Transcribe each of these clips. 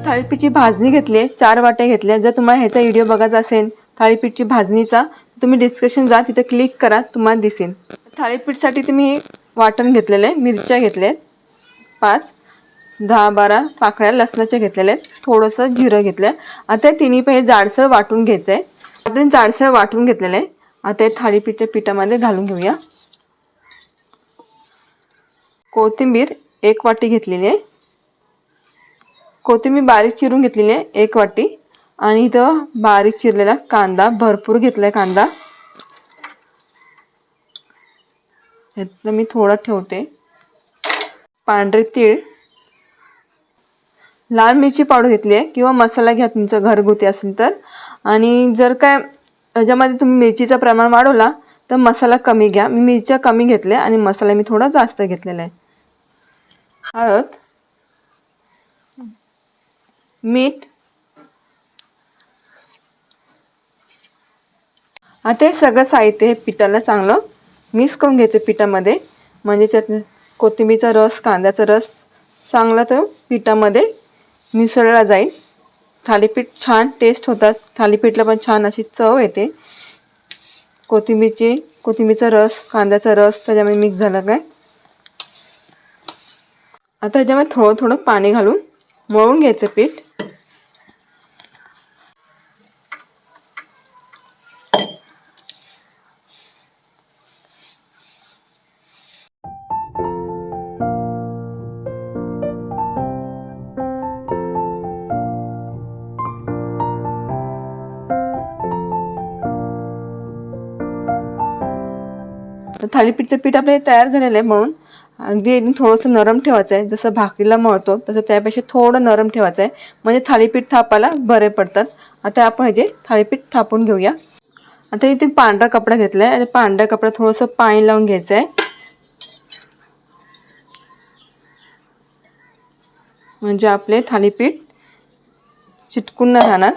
थालीपीठची भाजणी घेतली आहे, 4 वाट्या घेतल्या। जर तुम्हाला ह्याचा व्हिडिओ बघायचा असेल थालीपीठची भाजणीचा, तुम्ही डिस्क्रिप्शन जा, तिथे क्लिक करा, तुम्हाला दिसेल। थालीपीठसाठी तुम्ही वाटण घेतलेलं आहे, मिरच्या घेतल्या आहेत 5, 10-12 पाकळ्या लसणाच्या घेतलेल्या आहेत, थोडंसं जिरं घेतलं आहे। आता तिन्ही पहिले जाडसर वाटून घ्यायचं आहे। आपण जाडसर वाटून घेतलेलं आहे। आता थालीपीठच्या पिठामध्ये घालून घेऊया। कोथिंबीर 1 वाटी घेतलेली आहे, कोथिंबीर बारीक चिरून घेतलेली आहे 1 वाटी, आणि इथं बारीक चिरलेला कांदा भरपूर घेतलाय कांदा, ह्यातलं मी थोडा ठेवते। पांढरे तीळ, लाल मिरची पावडर घेतली आहे किंवा मसाला घ्या तुमचा घरगुती असेल तर, आणि जर काय याच्यामध्ये तुम्ही मिरचीचं प्रमाण वाढवला तर मसाला कमी घ्या। मी मिरच्या कमी घेतल्या आणि मसाला मी थोडा जास्त घेतलेला आहे। हळद, मीठ, आता हे सगळं साहित्य हे पिठाला चांगलं मिक्स करून घ्यायचं पिठामध्ये, म्हणजे त्यात कोथिंबीरचा रस कांद्याचा रस चांगला तो पिठामध्ये मिसळला जाईल। थालीपीठ छान टेस्ट होतात, थालीपीठला पण छान अशी चव येते। कोथिंबीरचा रस कांद्याचा रस त्याच्यामध्ये मिक्स झाला काय, आता ह्याच्यामध्ये थोडं थोडं पाणी घालून मळून घ्यायचं पीठ। थालीपीठचं पीठ आपले तयार झालेलं आहे, म्हणून अगदी थोडंसं नरम ठेवायचं आहे। जसं भाकरीला मळतो तसं त्यापेक्षा थोडं नरम ठेवायचं आहे, म्हणजे थालीपीठ थापायला बरे पडतात। आता आपण ह्याचे थालीपीठ थापून घेऊया। आता इथे पांढरा कपडा घेतला आहे, पांढऱ्या कपड्यात थोडंसं पाणी लावून घ्यायचं आहे, म्हणजे आपले थालीपीठ चिटकून न राहणार।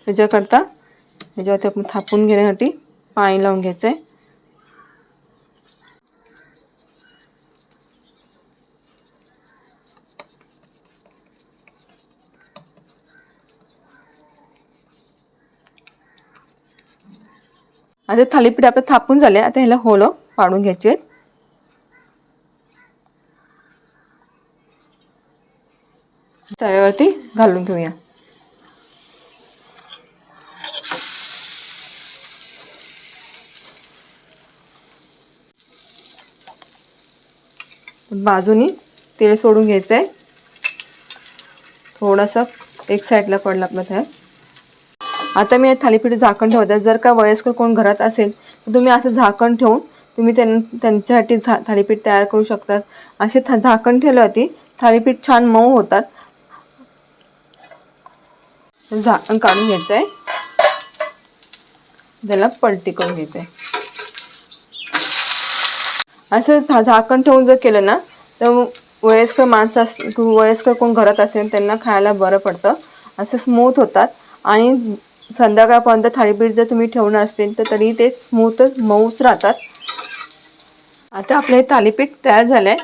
त्याच्याकरता ह्याच्यावरती आपण थापून घेण्यासाठी पाणी लावून घ्यायचं आहे। आता थालीपीठ आपलं थापून झाले, आता ह्याला होलं पाडून घ्यायचे आहेत। तव्यावरती घालून घेऊया। बाजूनी तेल सोडून घ्यायचं आहे, थोडासा एक साईडला पडला आपला तयार। आता मी थालीपीठ झाकण ठेवते। जर का वयस्कर कोण घरात असेल तर तुम्ही असं झाकण ठेवून तुम्ही त्यांच्यासाठी थालीपीठ तयार करू शकतात। असे झाकण ठेवल्यावरती थालीपीठ छान मऊ होतात। झाकण काढून घ्यायचं आहे, त्याला पलटी करून घ्यायचं आहे। असं झाकण ठेवून जर केलं ना तर वयस्कर कोण घरात असेल त्यांना खायला बरं पडतं, असं स्मूथ होतात। आणि संध्याकाळपर्यंत थालीपीठ जर तुम्ही ठेवणार असतील तर तरी ते स्मूथच मऊच राहतात। आता आपले थालीपीठ तयार झालंय।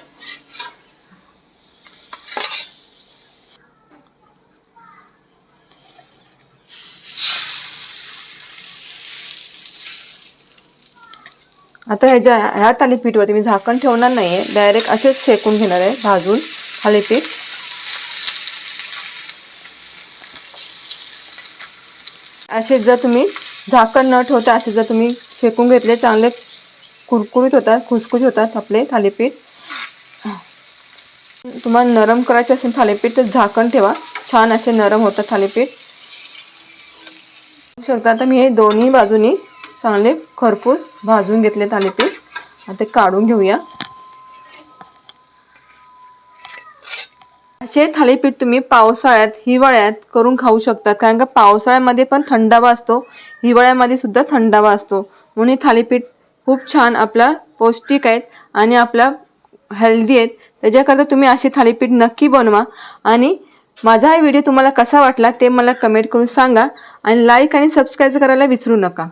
आता ह्या थालीपीठवरती मी झाकण ठेवणार नाहीये, डायरेक्ट असेच शेकून घेणार आहे भाजून थालीपीठ। असे जर तुम्ही झाकण न ठेवता असे जर तुम्ही शेकून घेतले, चांगले कुरकुरीत होतात, खुसखुशीत होतात आपले थालीपीठ। तुम्हाला नरम करायचे असेल थालीपीठ तर झाकण ठेवा, छान असे नरम होतात थालीपीठ। बघू शकता आता मी हे दोन्ही बाजूनी चांगले खरपूस भाजून घेतले थालीपीठ। आता काढून घेऊया। असे थालीपीठ तुम्ही पावसाळ्यात हिवाळ्यात करून खाऊ शकता, कारण का पावसाळ्यामध्ये पण थंडावा असतो, हिवाळ्यामध्ये सुद्धा थंडावा असतो, म्हणून थालीपीठ खूप छान आपला पौष्टिक आहेत आणि आपला हेल्दी आहेत। त्याच्याकरता तुम्ही असे थालीपीठ नक्की बनवा। आणि माझा हा व्हिडिओ तुम्हाला कसा वाटला ते मला कमेंट करून सांगा, आणि लाईक आणि सबस्क्राईब करायला विसरू नका।